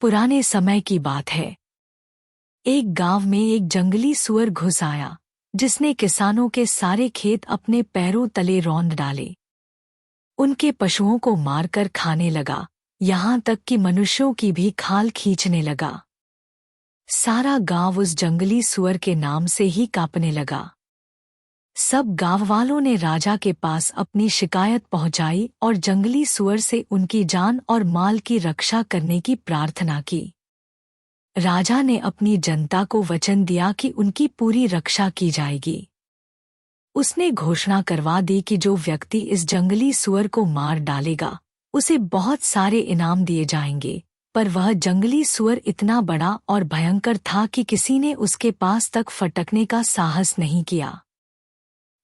पुराने समय की बात है। एक गांव में एक जंगली सुअर घुस आया, जिसने किसानों के सारे खेत अपने पैरों तले रौंद डाले। उनके पशुओं को मारकर खाने लगा, यहाँ तक कि मनुष्यों की भी खाल खींचने लगा। सारा गांव उस जंगली सुअर के नाम से ही कांपने लगा। सब गांव वालों ने राजा के पास अपनी शिकायत पहुंचाई और जंगली सुअर से उनकी जान और माल की रक्षा करने की प्रार्थना की। राजा ने अपनी जनता को वचन दिया कि उनकी पूरी रक्षा की जाएगी। उसने घोषणा करवा दी कि जो व्यक्ति इस जंगली सुअर को मार डालेगा, उसे बहुत सारे इनाम दिए जाएंगे। पर वह जंगली सुअर इतना बड़ा और भयंकर था कि किसी ने उसके पास तक फटकने का साहस नहीं किया।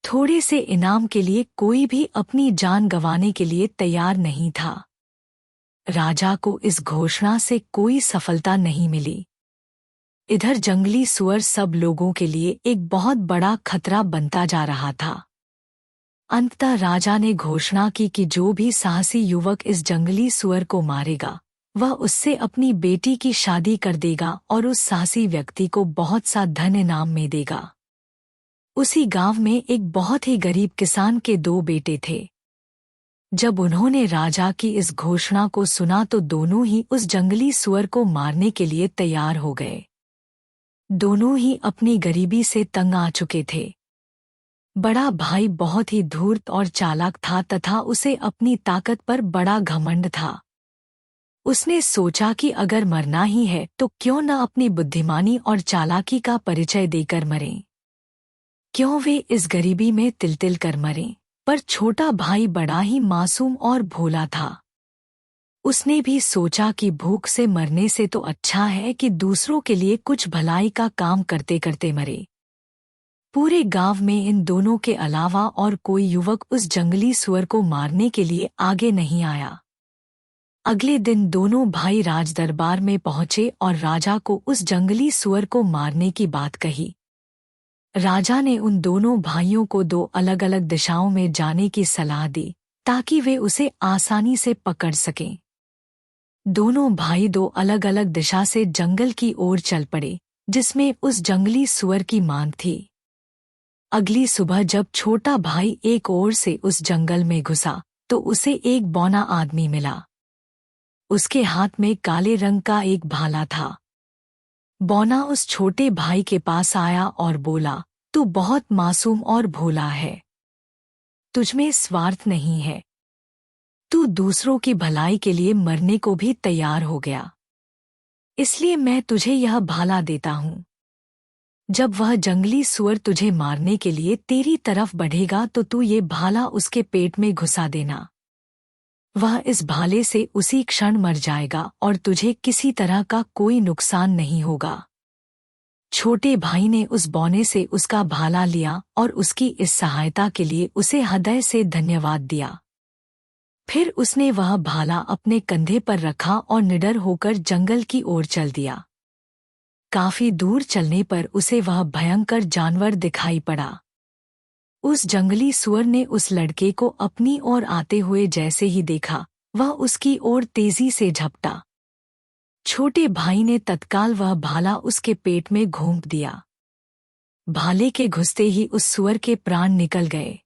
थोड़े से इनाम के लिए कोई भी अपनी जान गंवाने के लिए तैयार नहीं था। राजा को इस घोषणा से कोई सफलता नहीं मिली। इधर जंगली सुअर सब लोगों के लिए एक बहुत बड़ा खतरा बनता जा रहा था। अंततः राजा ने घोषणा की कि जो भी साहसी युवक इस जंगली सुअर को मारेगा, वह उससे अपनी बेटी की शादी कर देगा और उस साहसी व्यक्ति को बहुत सा धन इनाम में देगा। उसी गांव में एक बहुत ही गरीब किसान के 2 बेटे थे। जब उन्होंने राजा की इस घोषणा को सुना तो दोनों ही उस जंगली सुअर को मारने के लिए तैयार हो गए। दोनों ही अपनी गरीबी से तंग आ चुके थे। बड़ा भाई बहुत ही धूर्त और चालाक था तथा उसे अपनी ताकत पर बड़ा घमंड था। उसने सोचा कि अगर मरना ही है तो क्यों न अपनी बुद्धिमानी और चालाकी का परिचय देकर मरें। क्यों वे इस गरीबी में तिल-तिल कर मरें। पर छोटा भाई बड़ा ही मासूम और भोला था। उसने भी सोचा कि भूख से मरने से तो अच्छा है कि दूसरों के लिए कुछ भलाई का काम करते करते मरे। पूरे गांव में इन दोनों के अलावा और कोई युवक उस जंगली सुअर को मारने के लिए आगे नहीं आया। अगले दिन दोनों भाई राजदरबार में पहुंचे और राजा को उस जंगली सुअर को मारने की बात कही। राजा ने उन दोनों भाइयों को 2 अलग-अलग दिशाओं में जाने की सलाह दी ताकि वे उसे आसानी से पकड़ सकें। दोनों भाई 2 अलग-अलग दिशा से जंगल की ओर चल पड़े, जिसमें उस जंगली सुअर की मांग थी। अगली सुबह जब छोटा भाई एक ओर से उस जंगल में घुसा तो उसे एक बौना आदमी मिला। उसके हाथ में काले रंग का एक भाला था। बौना उस छोटे भाई के पास आया और बोला, तू बहुत मासूम और भोला है। तुझमें स्वार्थ नहीं है। तू दूसरों की भलाई के लिए मरने को भी तैयार हो गया। इसलिए मैं तुझे यह भाला देता हूँ। जब वह जंगली सुअर तुझे मारने के लिए तेरी तरफ बढ़ेगा तो तू ये भाला उसके पेट में घुसा देना। वह इस भाले से उसी क्षण मर जाएगा और तुझे किसी तरह का कोई नुकसान नहीं होगा। छोटे भाई ने उस बौने से उसका भाला लिया और उसकी इस सहायता के लिए उसे हृदय से धन्यवाद दिया। फिर उसने वह भाला अपने कंधे पर रखा और निडर होकर जंगल की ओर चल दिया। काफी दूर चलने पर उसे वह भयंकर जानवर दिखाई पड़ा। उस जंगली सुअर ने उस लड़के को अपनी ओर आते हुए जैसे ही देखा, वह उसकी ओर तेजी से झपटा। छोटे भाई ने तत्काल वह भाला उसके पेट में घोंप दिया। भाले के घुसते ही उस सुअर के प्राण निकल गए।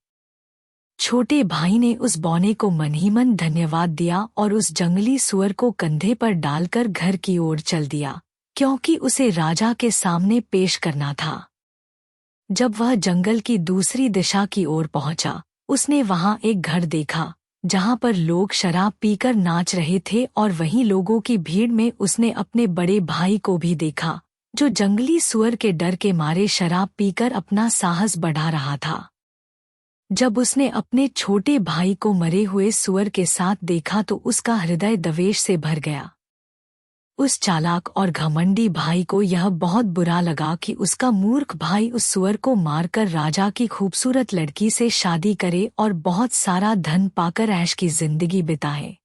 छोटे भाई ने उस बौने को मन ही मन धन्यवाद दिया और उस जंगली सुअर को कंधे पर डालकर घर की ओर चल दिया, क्योंकि उसे राजा के सामने पेश करना था। जब वह जंगल की दूसरी दिशा की ओर पहुंचा, उसने वहां एक घर देखा जहां पर लोग शराब पीकर नाच रहे थे और वहीं लोगों की भीड़ में उसने अपने बड़े भाई को भी देखा, जो जंगली सुअर के डर के मारे शराब पीकर अपना साहस बढ़ा रहा था। जब उसने अपने छोटे भाई को मरे हुए सुअर के साथ देखा तो उसका हृदय द्वेष से भर गया। उस चालाक और घमंडी भाई को यह बहुत बुरा लगा कि उसका मूर्ख भाई उस सुअर को मारकर राजा की खूबसूरत लड़की से शादी करे और बहुत सारा धन पाकर ऐश की जिंदगी बिताए।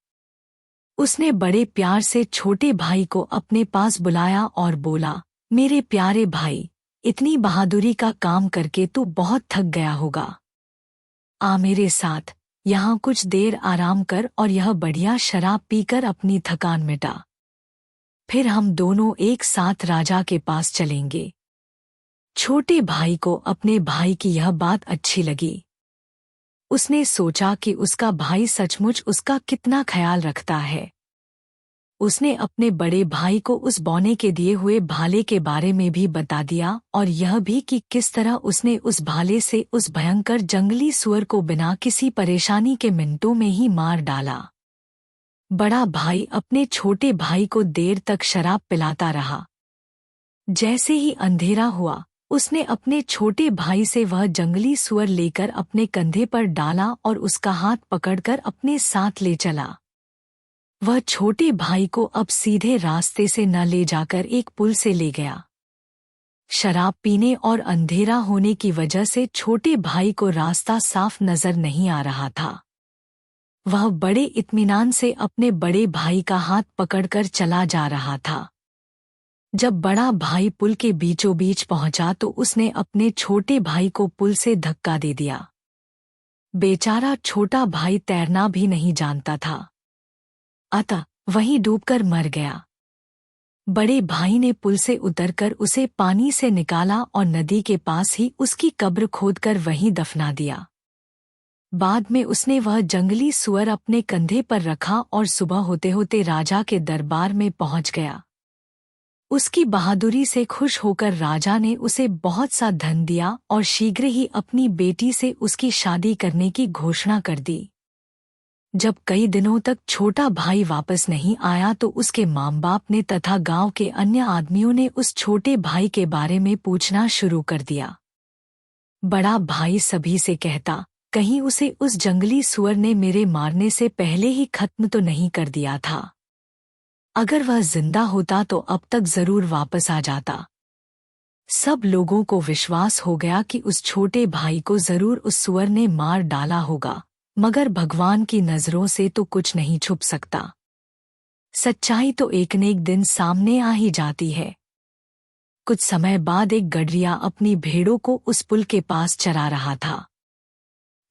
उसने बड़े प्यार से छोटे भाई को अपने पास बुलाया और बोला, मेरे प्यारे भाई, इतनी बहादुरी का काम करके तू बहुत थक गया होगा। आ मेरे साथ, यहाँ कुछ देर आराम कर और यह बढ़िया शराब पीकर अपनी थकान मिटा। फिर हम दोनों एक साथ राजा के पास चलेंगे। छोटे भाई को अपने भाई की यह बात अच्छी लगी। उसने सोचा कि उसका भाई सचमुच उसका कितना ख्याल रखता है। उसने अपने बड़े भाई को उस बौने के दिए हुए भाले के बारे में भी बता दिया और यह भी कि किस तरह उसने उस भाले से उस भयंकर जंगली सुअर को बिना किसी परेशानी के मिनटों में ही मार डाला। बड़ा भाई अपने छोटे भाई को देर तक शराब पिलाता रहा। जैसे ही अंधेरा हुआ, उसने अपने छोटे भाई से वह जंगली सुअर लेकर अपने कंधे पर डाला और उसका हाथ पकड़कर अपने साथ ले चला। वह छोटे भाई को अब सीधे रास्ते से न ले जाकर एक पुल से ले गया। शराब पीने और अंधेरा होने की वजह से छोटे भाई को रास्ता साफ नजर नहीं आ रहा था। वह बड़े इत्मीनान से अपने बड़े भाई का हाथ पकड़कर चला जा रहा था। जब बड़ा भाई पुल के बीचों बीच पहुंचा तो उसने अपने छोटे भाई को पुल से धक्का दे दिया। बेचारा छोटा भाई तैरना भी नहीं जानता था, अतः वहीं डूबकर मर गया। बड़े भाई ने पुल से उतरकर उसे पानी से निकाला और नदी के पास ही उसकी कब्र खोदकर वहीं दफना दिया। बाद में उसने वह जंगली सुअर अपने कंधे पर रखा और सुबह होते होते राजा के दरबार में पहुंच गया। उसकी बहादुरी से खुश होकर राजा ने उसे बहुत सा धन दिया और शीघ्र ही अपनी बेटी से उसकी शादी करने की घोषणा कर दी। जब कई दिनों तक छोटा भाई वापस नहीं आया तो उसके माँ बाप ने तथा गांव के अन्य आदमियों ने उस छोटे भाई के बारे में पूछना शुरू कर दिया। बड़ा भाई सभी से कहता, कहीं उसे उस जंगली सुअर ने मेरे मारने से पहले ही खत्म तो नहीं कर दिया था। अगर वह जिंदा होता तो अब तक जरूर वापस आ जाता। सब लोगों को विश्वास हो गया कि उस छोटे भाई को जरूर उस सुअर ने मार डाला होगा, मगर भगवान की नजरों से तो कुछ नहीं छुप सकता। सच्चाई तो एक न एक दिन सामने आ ही जाती है। कुछ समय बाद एक गडरिया अपनी भेड़ों को उस पुल के पास चरा रहा था।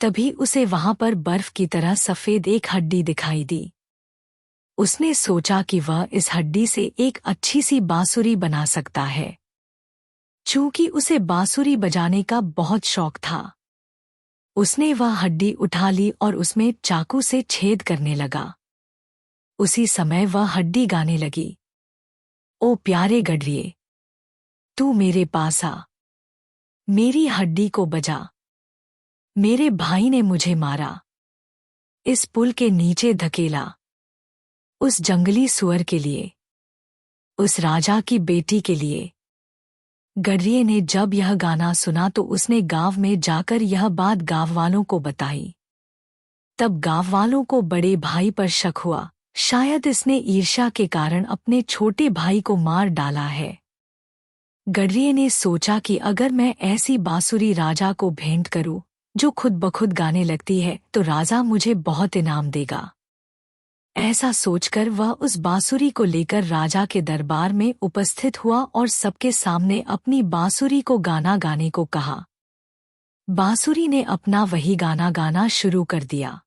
तभी उसे वहां पर बर्फ की तरह सफेद एक हड्डी दिखाई दी। उसने सोचा कि वह इस हड्डी से एक अच्छी सी बांसुरी बना सकता है। चूंकि उसे बांसुरी बजाने का बहुत शौक था, उसने वह हड्डी उठा ली और उसमें चाकू से छेद करने लगा। उसी समय वह हड्डी गाने लगी, ओ प्यारे गडरिये, तू मेरे पास आ, मेरी हड्डी को बजा। मेरे भाई ने मुझे मारा, इस पुल के नीचे धकेला, उस जंगली सुअर के लिए, उस राजा की बेटी के लिए। गडरिये ने जब यह गाना सुना तो उसने गांव में जाकर यह बात गांव वालों को बताई। तब गांव वालों को बड़े भाई पर शक हुआ, शायद इसने ईर्ष्या के कारण अपने छोटे भाई को मार डाला है। गडरिये ने सोचा कि अगर मैं ऐसी बांसुरी राजा को भेंट करूं जो खुद ब खुद गाने लगती है तो राजा मुझे बहुत इनाम देगा। ऐसा सोचकर वह उस बांसुरी को लेकर राजा के दरबार में उपस्थित हुआ और सबके सामने अपनी बांसुरी को गाना गाने को कहा। बांसुरी ने अपना वही गाना गाना शुरू कर दिया।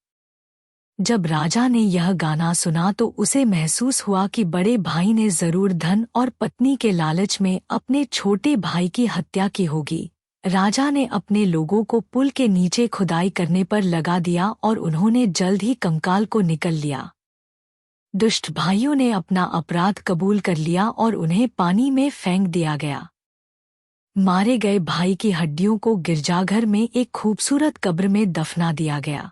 जब राजा ने यह गाना सुना तो उसे महसूस हुआ कि बड़े भाई ने जरूर धन और पत्नी के लालच में अपने छोटे भाई की हत्या की होगी। राजा ने अपने लोगों को पुल के नीचे खुदाई करने पर लगा दिया और उन्होंने जल्द ही कंकाल को निकल लिया। दुष्ट भाइयों ने अपना अपराध कबूल कर लिया और उन्हें पानी में फेंक दिया गया। मारे गए भाई की हड्डियों को गिरजाघर में एक खूबसूरत कब्र में दफना दिया गया।